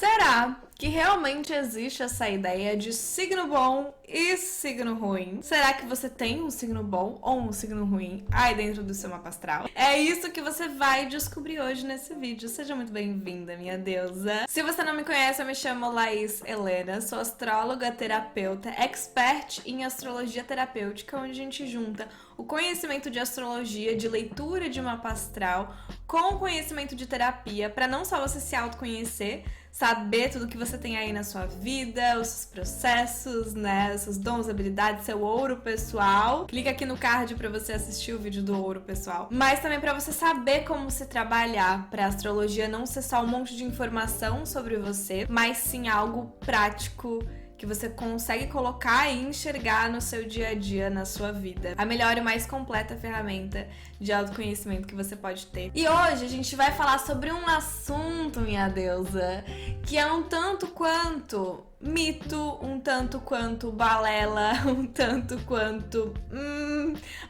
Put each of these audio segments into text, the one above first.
Será que realmente existe essa ideia de signo bom e signo ruim? Será que você tem um signo bom ou um signo ruim aí dentro do seu mapa astral? É isso que você vai descobrir hoje nesse vídeo. Seja muito bem-vinda, minha deusa. Se você não me conhece, eu me chamo Laís Helena, sou astróloga, terapeuta, expert em astrologia terapêutica, onde a gente junta o conhecimento de astrologia, de leitura de mapa astral, com o conhecimento de terapia, para não só você se autoconhecer, saber tudo que você tem aí na sua vida, os seus processos, né, os seus dons, habilidades, seu ouro pessoal. Clica aqui no card para você assistir o vídeo do ouro pessoal. Mas também para você saber como se trabalhar, para astrologia não ser só um monte de informação sobre você, mas sim algo prático que você consegue colocar e enxergar no seu dia a dia, na sua vida. A melhor e mais completa ferramenta de autoconhecimento que você pode ter. E hoje a gente vai falar sobre um assunto, minha deusa, que é um tanto quanto mito, um tanto quanto balela, um tanto quanto...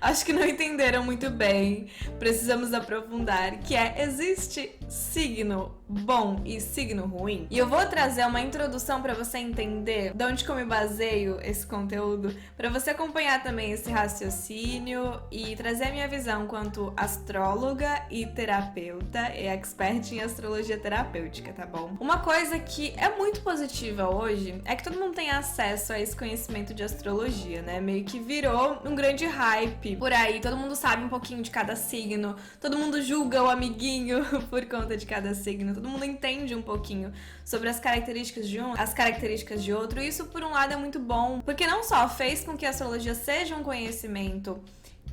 acho que não entenderam muito bem. Precisamos aprofundar, que é, existe signo bom e signo ruim? E eu vou trazer uma introdução para você entender de onde que eu me baseio esse conteúdo, para você acompanhar também esse raciocínio e trazer a minha visão quanto astróloga e terapeuta e expert em astrologia terapêutica, tá bom? Uma coisa que é muito positiva hoje é que todo mundo tem acesso a esse conhecimento de astrologia, né? Meio que virou um grande hype por aí, todo mundo sabe um pouquinho de cada signo, todo mundo julga o amiguinho por conta de cada signo, todo mundo entende um pouquinho sobre as características de um, as características de outro. E isso, por um lado, é muito bom, porque não só fez com que a astrologia seja um conhecimento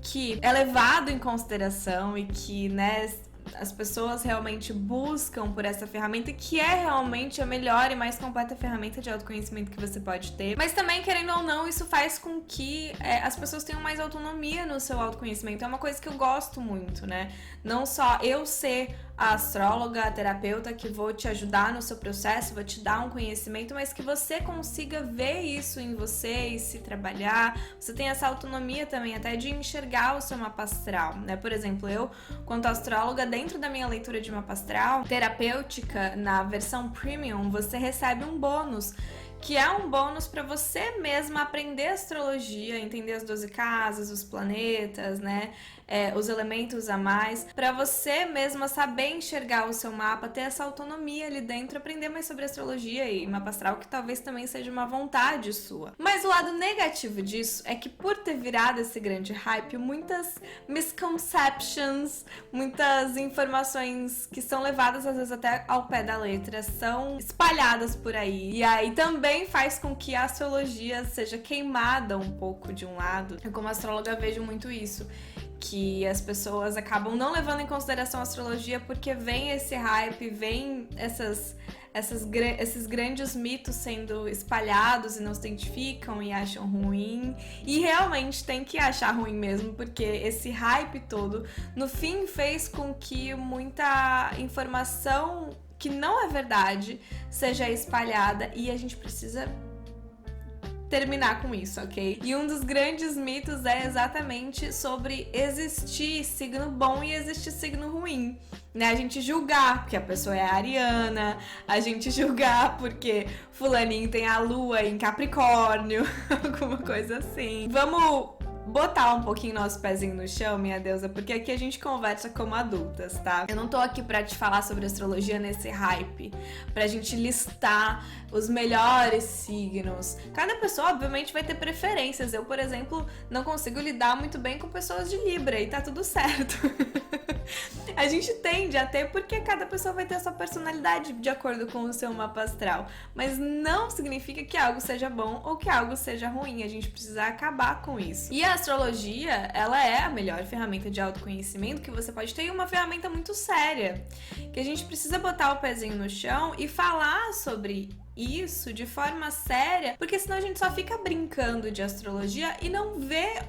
que é levado em consideração e que, né, as pessoas realmente buscam por essa ferramenta, que é realmente a melhor e mais completa ferramenta de autoconhecimento que você pode ter. Mas também, querendo ou não, isso faz com que as pessoas tenham mais autonomia no seu autoconhecimento. É uma coisa que eu gosto muito, né? Não só eu ser a astróloga, a terapeuta que vou te ajudar no seu processo, vou te dar um conhecimento, mas que você consiga ver isso em você e se trabalhar. Você tem essa autonomia também até de enxergar o seu mapa astral, né? Por exemplo, eu, quanto astróloga, dentro da minha leitura de mapa astral terapêutica, na versão premium, você recebe um bônus, que é um bônus para você mesma aprender astrologia, entender as 12 casas, os planetas, né, os elementos a mais, para você mesma saber enxergar o seu mapa, ter essa autonomia ali dentro, aprender mais sobre astrologia e mapa astral, que talvez também seja uma vontade sua. Mas o lado negativo disso é que, por ter virado esse grande hype, muitas misconceptions, muitas informações que são levadas às vezes até ao pé da letra, são espalhadas por aí. E aí também faz com que a astrologia seja queimada um pouco de um lado. Eu, como astróloga, vejo muito isso, que as pessoas acabam não levando em consideração a astrologia porque vem esse hype, vem esses grandes mitos sendo espalhados e não se identificam e acham ruim. E realmente tem que achar ruim mesmo, porque esse hype todo, no fim, fez com que muita informação que não é verdade seja espalhada, e a gente precisa terminar com isso, ok? E um dos grandes mitos é exatamente sobre existir signo bom e existir signo ruim, né? A gente julgar porque a pessoa é ariana, a gente julgar porque fulaninho tem a lua em Capricórnio, alguma coisa assim. Vamos botar um pouquinho nosso pezinho no chão, minha deusa, porque aqui a gente conversa como adultas, tá? Eu não tô aqui pra te falar sobre astrologia nesse hype, pra gente listar os melhores signos. Cada pessoa, obviamente, vai ter preferências. Eu, por exemplo, não consigo lidar muito bem com pessoas de Libra e tá tudo certo. A gente tende a ter, porque cada pessoa vai ter a sua personalidade de acordo com o seu mapa astral. Mas não significa que algo seja bom ou que algo seja ruim. A gente precisa acabar com isso. E a astrologia, ela é a melhor ferramenta de autoconhecimento que você pode ter, e uma ferramenta muito séria, que a gente precisa botar o pezinho no chão e falar sobre isso de forma séria, porque senão a gente só fica brincando de astrologia e não vê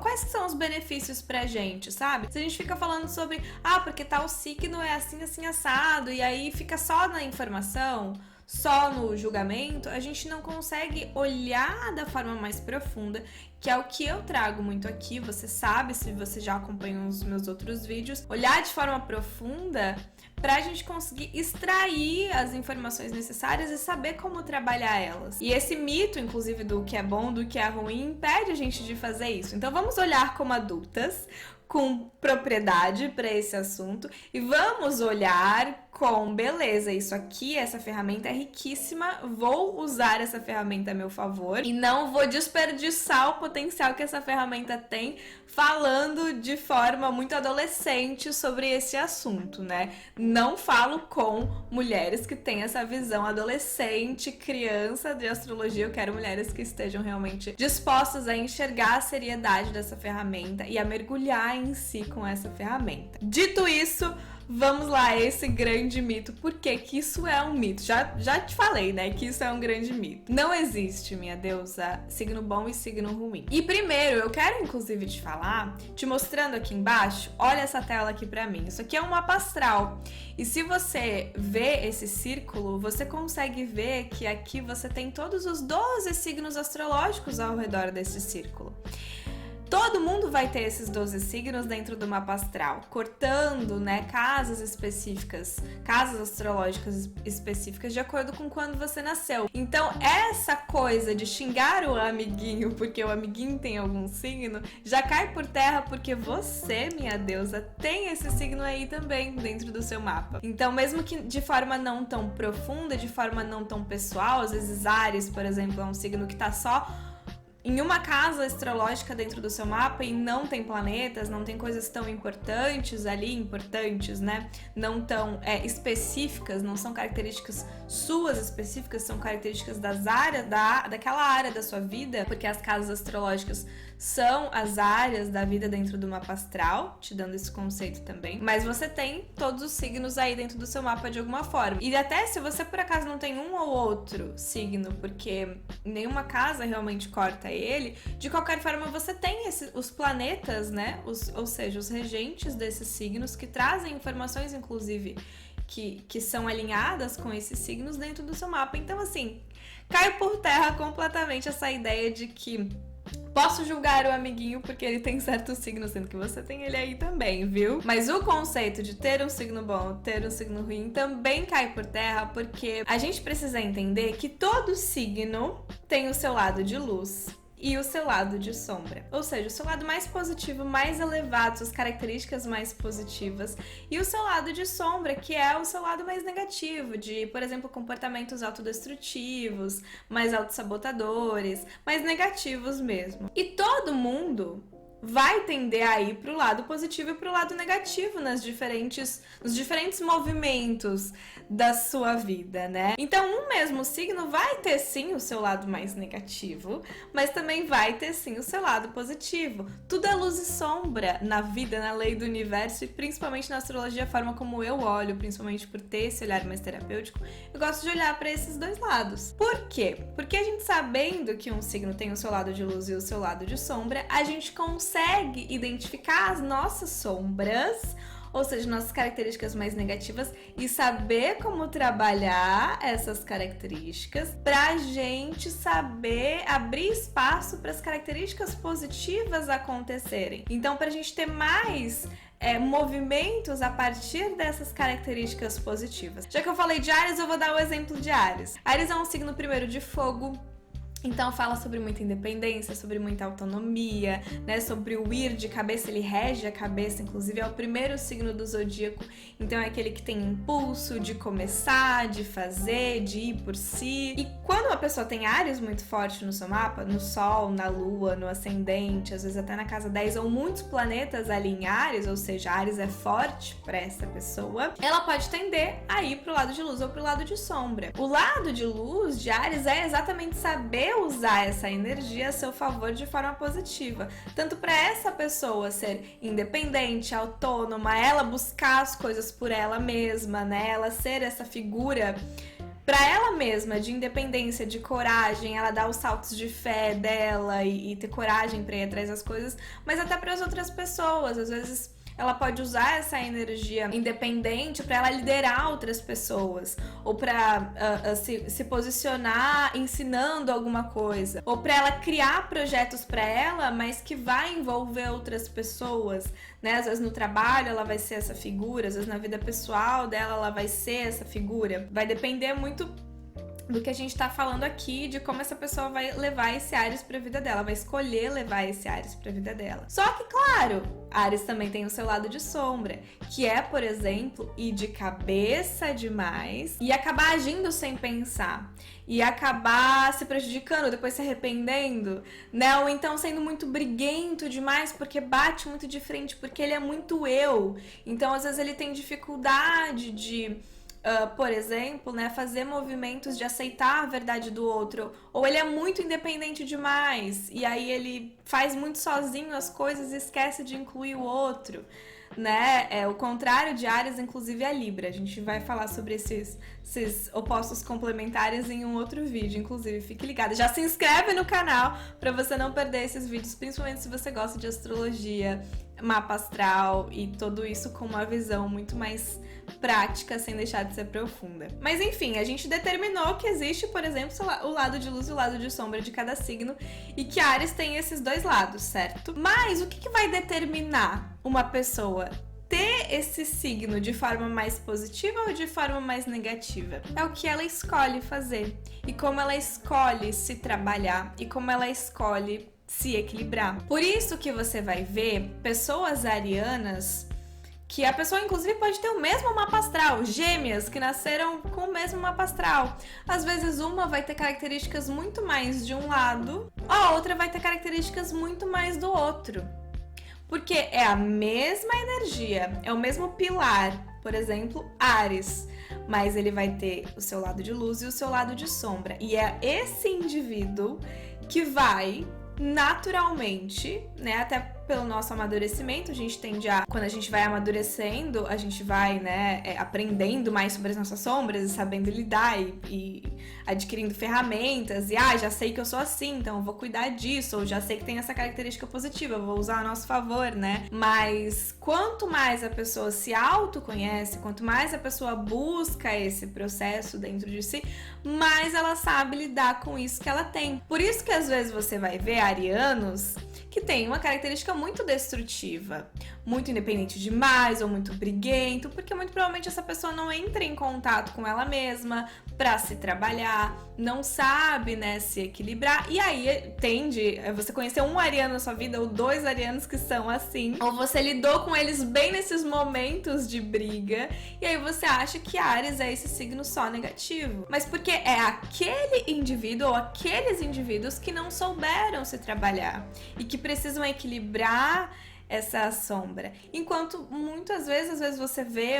quais são os benefícios pra gente, sabe? Se a gente fica falando sobre, porque tal signo é assim, assim, assado, e aí fica só na informação, só no julgamento, a gente não consegue olhar da forma mais profunda, que é o que eu trago muito aqui. Você sabe, se você já acompanhou os meus outros vídeos, olhar de forma profunda pra gente conseguir extrair as informações necessárias e saber como trabalhar elas. E esse mito, inclusive, do que é bom, do que é ruim, impede a gente de fazer isso. Então vamos olhar como adultas, com propriedade para esse assunto, e vamos olhar com beleza, isso aqui, essa ferramenta é riquíssima, vou usar essa ferramenta a meu favor e não vou desperdiçar o potencial que essa ferramenta tem falando de forma muito adolescente sobre esse assunto, né? Não falo com mulheres que têm essa visão adolescente, criança de astrologia. Eu quero mulheres que estejam realmente dispostas a enxergar a seriedade dessa ferramenta e a mergulhar em si com essa ferramenta. Dito isso, vamos lá, esse grande mito. Por que que isso é um mito? Já te falei, né, que isso é um grande mito. Não existe, minha deusa, signo bom e signo ruim. E primeiro, eu quero inclusive te falar, te mostrando aqui embaixo, olha essa tela aqui pra mim. Isso aqui é um mapa astral. E se você vê esse círculo, você consegue ver que aqui você tem todos os 12 signos astrológicos ao redor desse círculo. Todo mundo vai ter esses 12 signos dentro do mapa astral, cortando, né, casas específicas, casas astrológicas específicas de acordo com quando você nasceu. Então, essa coisa de xingar o amiguinho porque o amiguinho tem algum signo, já cai por terra porque você, minha deusa, tem esse signo aí também dentro do seu mapa. Então, mesmo que de forma não tão profunda, de forma não tão pessoal, às vezes Áries, por exemplo, é um signo que tá só em uma casa astrológica dentro do seu mapa e não tem planetas, não tem coisas tão importantes ali, né? Não tão específicas, não são características suas específicas, são características das áreas, daquela área da sua vida, porque as casas astrológicas são as áreas da vida dentro do mapa astral, te dando esse conceito também. Mas você tem todos os signos aí dentro do seu mapa de alguma forma. E até se você por acaso não tem um ou outro signo, porque nenhuma casa realmente corta ele, de qualquer forma você tem os planetas, né? Ou seja, os regentes desses signos que trazem informações, inclusive, que são alinhadas com esses signos dentro do seu mapa. Então, assim, cai por terra completamente essa ideia de que posso julgar o amiguinho porque ele tem certo signo, sendo que você tem ele aí também, viu? Mas o conceito de ter um signo bom, ter um signo ruim, também cai por terra, porque a gente precisa entender que todo signo tem o seu lado de luz e o seu lado de sombra. Ou seja, o seu lado mais positivo, mais elevado, suas características mais positivas, e o seu lado de sombra, que é o seu lado mais negativo, de, por exemplo, comportamentos autodestrutivos, mais autossabotadores, mais negativos mesmo. E todo mundo vai tender a ir pro lado positivo e pro lado negativo nos diferentes movimentos da sua vida, né? Então, um mesmo signo vai ter sim o seu lado mais negativo, mas também vai ter sim o seu lado positivo. Tudo é luz e sombra na vida, na lei do universo, e principalmente na astrologia, a forma como eu olho, principalmente por ter esse olhar mais terapêutico, eu gosto de olhar para esses dois lados. Por quê? Porque a gente, sabendo que um signo tem o seu lado de luz e o seu lado de sombra, a gente consegue identificar as nossas sombras, ou seja, nossas características mais negativas, e saber como trabalhar essas características pra gente saber abrir espaço para as características positivas acontecerem. Então, pra gente ter mais movimentos a partir dessas características positivas. Já que eu falei de Áries, eu vou dar o exemplo de Áries. Áries é um signo primeiro de fogo. Então fala sobre muita independência, sobre muita autonomia, né? Sobre o ir de cabeça, ele rege a cabeça, inclusive é o primeiro signo do zodíaco, então é aquele que tem impulso de começar, de fazer, de ir por si. E quando uma pessoa tem Áries muito forte no seu mapa, no Sol, na Lua, no Ascendente, às vezes até na casa 10, ou muitos planetas ali em Áries, ou seja, Áries é forte para essa pessoa, ela pode tender a ir pro lado de luz ou pro lado de sombra. O lado de luz de Áries é exatamente saber usar essa energia a seu favor de forma positiva, tanto para essa pessoa ser independente, autônoma, ela buscar as coisas por ela mesma, né? Ela ser essa figura para ela mesma de independência, de coragem, ela dar os saltos de fé dela e ter coragem para ir atrás das coisas, mas até para as outras pessoas, às vezes ela pode usar essa energia independente para ela liderar outras pessoas, ou para se posicionar ensinando alguma coisa, ou para ela criar projetos para ela, mas que vai envolver outras pessoas, né? Às vezes no trabalho ela vai ser essa figura, às vezes na vida pessoal dela ela vai ser essa figura. Vai depender muito do que a gente tá falando aqui, de como essa pessoa vai levar esse Áries pra vida dela, vai escolher levar esse Áries pra vida dela. Só que, claro, Áries também tem o seu lado de sombra, que é, por exemplo, ir de cabeça demais e acabar agindo sem pensar, e acabar se prejudicando, depois se arrependendo, né? Ou então sendo muito briguento demais, porque bate muito de frente, porque ele é muito eu. Então, às vezes, ele tem dificuldade de... por exemplo, né, fazer movimentos de aceitar a verdade do outro, ou ele é muito independente demais, e aí ele faz muito sozinho as coisas e esquece de incluir o outro, né? O contrário de Áries, inclusive, é Libra. A gente vai falar sobre esses opostos complementares em um outro vídeo, inclusive, fique ligado. Já se inscreve no canal para você não perder esses vídeos, principalmente se você gosta de astrologia, mapa astral e tudo isso com uma visão muito mais prática, sem deixar de ser profunda. Mas enfim, a gente determinou que existe, por exemplo, o lado de luz e o lado de sombra de cada signo, e que Áries tem esses dois lados, certo? Mas o que vai determinar uma pessoa ter esse signo de forma mais positiva ou de forma mais negativa? É o que ela escolhe fazer, e como ela escolhe se trabalhar, e como ela escolhe se equilibrar. Por isso que você vai ver pessoas arianas, que a pessoa inclusive pode ter o mesmo mapa astral, gêmeas que nasceram com o mesmo mapa astral. Às vezes uma vai ter características muito mais de um lado, a outra vai ter características muito mais do outro. Porque é a mesma energia, é o mesmo pilar, por exemplo, Áries, mas ele vai ter o seu lado de luz e o seu lado de sombra. E é esse indivíduo que vai naturalmente, né, até pelo nosso amadurecimento, a gente tende a, quando a gente vai amadurecendo, a gente vai, né, aprendendo mais sobre as nossas sombras e sabendo lidar e adquirindo ferramentas e, já sei que eu sou assim, então eu vou cuidar disso, ou já sei que tem essa característica positiva, eu vou usar a nosso favor, né? Mas quanto mais a pessoa se autoconhece, quanto mais a pessoa busca esse processo dentro de si, mais ela sabe lidar com isso que ela tem. Por isso que às vezes você vai ver arianos que tem uma característica muito destrutiva, muito independente demais ou muito briguento, porque muito provavelmente essa pessoa não entra em contato com ela mesma para se trabalhar, não sabe, né, se equilibrar, e aí tende você conhecer um ariano na sua vida ou dois arianos que são assim, ou você lidou com eles bem nesses momentos de briga, e aí você acha que Áries é esse signo só negativo, mas porque é aquele indivíduo ou aqueles indivíduos que não souberam se trabalhar e que precisam equilibrar essa sombra. Enquanto muitas vezes, às vezes você vê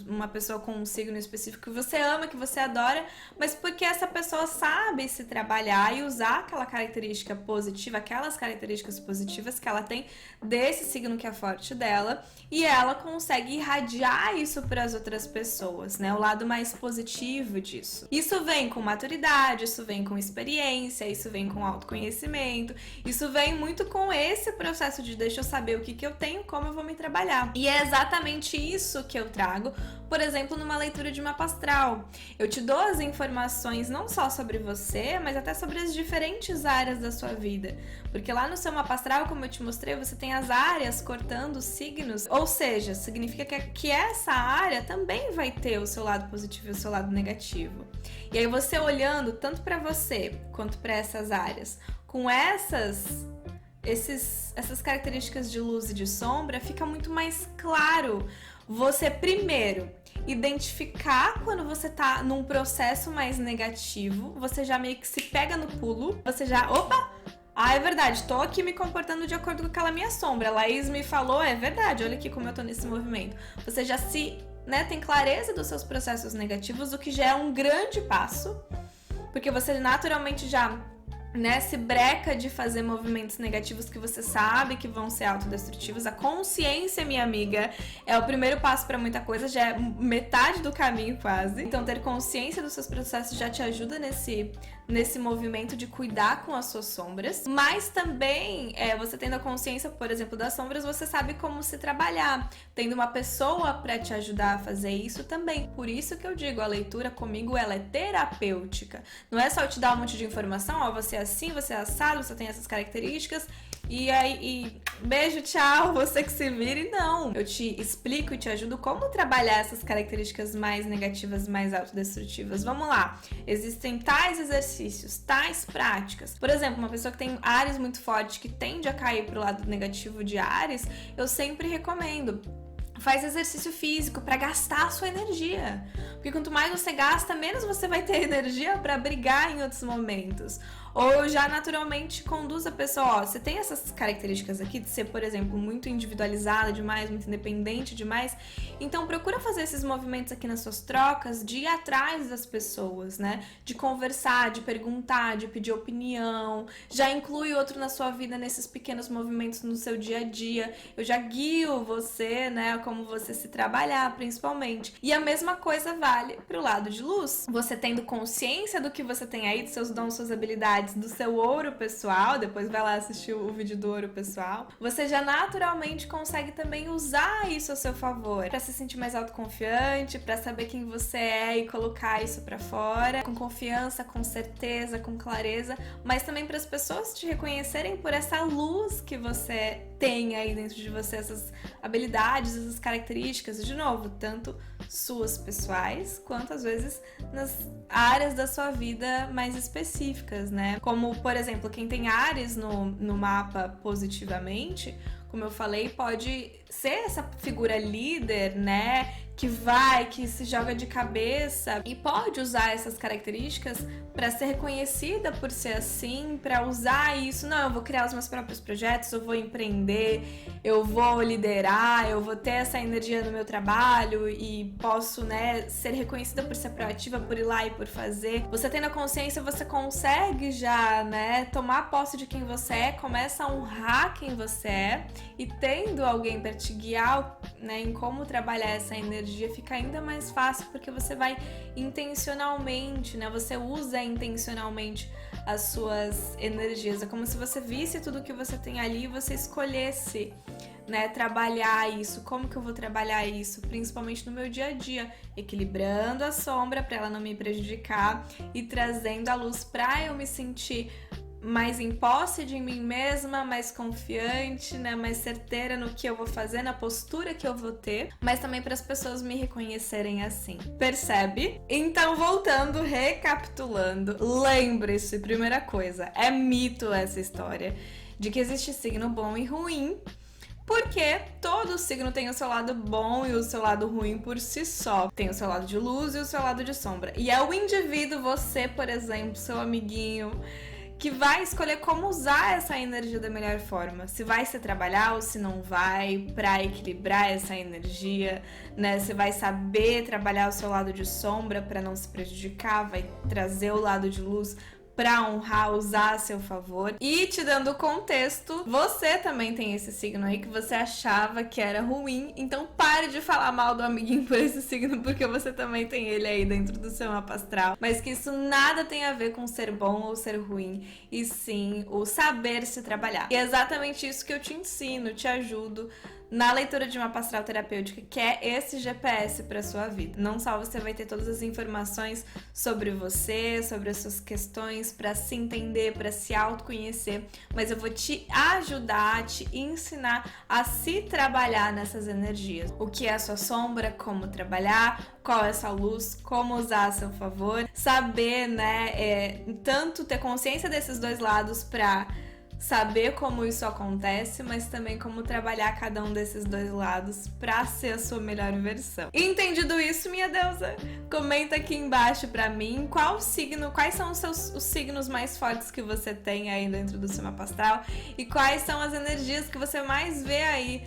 uma pessoa com um signo específico que você ama, que você adora, mas porque essa pessoa sabe se trabalhar e usar aquela característica positiva, aquelas características positivas que ela tem desse signo que é forte dela, e ela consegue irradiar isso para as outras pessoas, né? O lado mais positivo disso. Isso vem com maturidade, isso vem com experiência, isso vem com autoconhecimento, isso vem muito com esse processo de deixa eu saber o que eu tenho, como eu vou me trabalhar. E é exatamente isso que eu trago, por exemplo, numa leitura de mapa astral. Eu te dou as informações não só sobre você, mas até sobre as diferentes áreas da sua vida. Porque lá no seu mapa astral, como eu te mostrei, você tem as áreas cortando os signos, ou seja, significa que essa área também vai ter o seu lado positivo e o seu lado negativo. E aí você olhando tanto para você quanto para essas áreas, com essas características de luz e de sombra, fica muito mais claro você primeiro identificar quando você tá num processo mais negativo, você já meio que se pega no pulo, você já, é verdade, tô aqui me comportando de acordo com aquela minha sombra, a Laís me falou, é verdade, olha aqui como eu tô nesse movimento. Você já tem clareza dos seus processos negativos, o que já é um grande passo, porque você naturalmente já né, se breca de fazer movimentos negativos que você sabe que vão ser autodestrutivos. A consciência, minha amiga, é o primeiro passo para muita coisa, já é metade do caminho quase. Então, ter consciência dos seus processos já te ajuda nesse movimento de cuidar com as suas sombras. Mas também, você tendo a consciência, por exemplo, das sombras, você sabe como se trabalhar. Tendo uma pessoa para te ajudar a fazer isso também. Por isso que eu digo, a leitura comigo, ela é terapêutica. Não é só eu te dar um monte de informação, ó, você é assim, você é assado, você tem essas características, e beijo, tchau, você que se vire. Não, eu te explico e te ajudo como trabalhar essas características mais negativas, mais autodestrutivas. Vamos lá, existem tais exercícios, tais práticas. Por exemplo, uma pessoa que tem Áries muito forte, que tende a cair pro lado negativo de Áries, eu sempre recomendo: faz exercício físico para gastar a sua energia. Porque quanto mais você gasta, menos você vai ter energia para brigar em outros momentos. Ou já naturalmente conduz a pessoa, ó, você tem essas características aqui de ser, por exemplo, muito individualizada demais, muito independente demais, então procura fazer esses movimentos aqui nas suas trocas, de ir atrás das pessoas, né? De conversar, de perguntar, de pedir opinião, já inclui outro na sua vida nesses pequenos movimentos no seu dia a dia. Eu já guio você, né, como você se trabalhar, principalmente. E a mesma coisa vale pro lado de luz. Você tendo consciência do que você tem aí, dos seus dons, suas habilidades, do seu ouro pessoal, depois vai lá assistir o vídeo do ouro pessoal, você já naturalmente consegue também usar isso a seu favor, pra se sentir mais autoconfiante, pra saber quem você é e colocar isso pra fora, com confiança, com certeza, com clareza, mas também para as pessoas te reconhecerem por essa luz que você tem aí dentro de você, essas habilidades, essas características, de novo, tanto suas pessoais, quanto às vezes nas áreas da sua vida mais específicas, né? Como, por exemplo, quem tem Áries no mapa positivamente, como eu falei, pode ser essa figura líder, né? Que se joga de cabeça e pode usar essas características para ser reconhecida por ser assim, para usar isso. Não, eu vou criar os meus próprios projetos, eu vou empreender, eu vou liderar, eu vou ter essa energia no meu trabalho e posso, né, ser reconhecida por ser proativa, por ir lá e por fazer. Você tendo a consciência, você consegue já, né, tomar posse de quem você é, começa a honrar quem você é, e tendo alguém para te guiar, né, em como trabalhar essa energia, fica ainda mais fácil, porque você vai intencionalmente, né? Você usa intencionalmente as suas energias. É como se você visse tudo que você tem ali e você escolhesse, né, trabalhar isso. Como que eu vou trabalhar isso? Principalmente no meu dia a dia, equilibrando a sombra para ela não me prejudicar e trazendo a luz para eu me sentir mais em posse de mim mesma, mais confiante, né, mais certeira no que eu vou fazer, na postura que eu vou ter, mas também para as pessoas me reconhecerem assim. Percebe? Então, voltando, recapitulando, lembre-se, primeira coisa, é mito essa história de que existe signo bom e ruim, porque todo signo tem o seu lado bom e o seu lado ruim por si só. Tem o seu lado de luz e o seu lado de sombra. E é o indivíduo, você, por exemplo, seu amiguinho, que vai escolher como usar essa energia da melhor forma. Se vai se trabalhar ou se não vai, para equilibrar essa energia, né? Você vai saber trabalhar o seu lado de sombra para não se prejudicar, vai trazer o lado de luz para honrar, usar a seu favor. E te dando contexto, você também tem esse signo aí que você achava que era ruim, então pare de falar mal do amiguinho por esse signo, porque você também tem ele aí dentro do seu mapa astral. Mas que isso nada tem a ver com ser bom ou ser ruim, e sim o saber se trabalhar. E é exatamente isso que eu te ensino, te ajudo na leitura de mapa astral terapêutica, que é esse GPS para sua vida. Não só você vai ter todas as informações sobre você, sobre as suas questões, para se entender, para se autoconhecer, mas eu vou te ajudar, te ensinar a se trabalhar nessas energias. O que é a sua sombra, como trabalhar, qual é essa luz, como usar a seu favor, saber, né, tanto ter consciência desses dois lados para saber como isso acontece, mas também como trabalhar cada um desses dois lados pra ser a sua melhor versão. Entendido isso, minha deusa, comenta aqui embaixo pra mim quais são os signos mais fortes que você tem aí dentro do seu mapa astral e quais são as energias que você mais vê aí,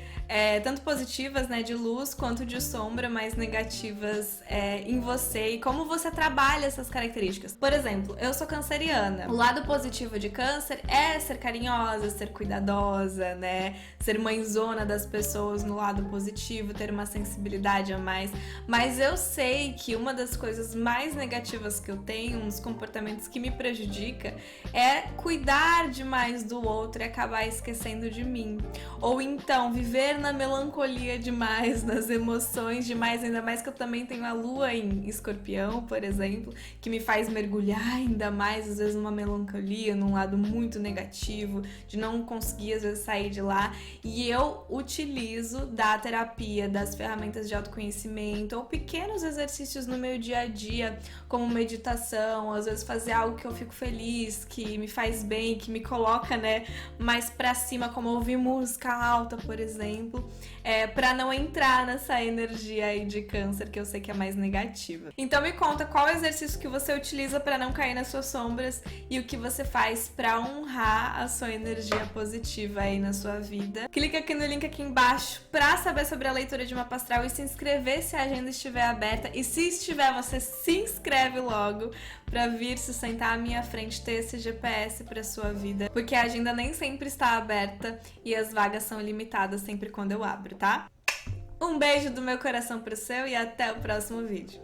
tanto positivas, né, de luz, quanto de sombra, mais negativas em você, e como você trabalha essas características. Por exemplo, eu sou canceriana. O lado positivo de câncer é ser carinhosa, ser cuidadosa, né, ser mãezona das pessoas no lado positivo, ter uma sensibilidade a mais. Mas eu sei que uma das coisas mais negativas que eu tenho, um dos comportamentos que me prejudica, é cuidar demais do outro e acabar esquecendo de mim. Ou então viver na melancolia demais, nas emoções demais, ainda mais que eu também tenho a lua em Escorpião, por exemplo, que me faz mergulhar ainda mais, às vezes numa melancolia, num lado muito negativo, de não conseguir às vezes sair de lá. E eu utilizo da terapia, das ferramentas de autoconhecimento ou pequenos exercícios no meu dia a dia, como meditação, às vezes fazer algo que eu fico feliz, que me faz bem, que me coloca, né, mais pra cima, como ouvir música alta, por exemplo, pra não entrar nessa energia aí de câncer, que eu sei que é mais negativa. Então me conta qual exercício que você utiliza pra não cair nas suas sombras e o que você faz pra honrar a sua energia positiva aí na sua vida. Clica aqui no link aqui embaixo pra saber sobre a leitura de mapa astral e se inscrever se a agenda estiver aberta. E se estiver, você se inscreve logo pra vir se sentar à minha frente, ter esse GPS pra sua vida, porque a agenda nem sempre está aberta e as vagas são limitadas sempre quando eu abro, tá? Um beijo do meu coração pro seu e até o próximo vídeo.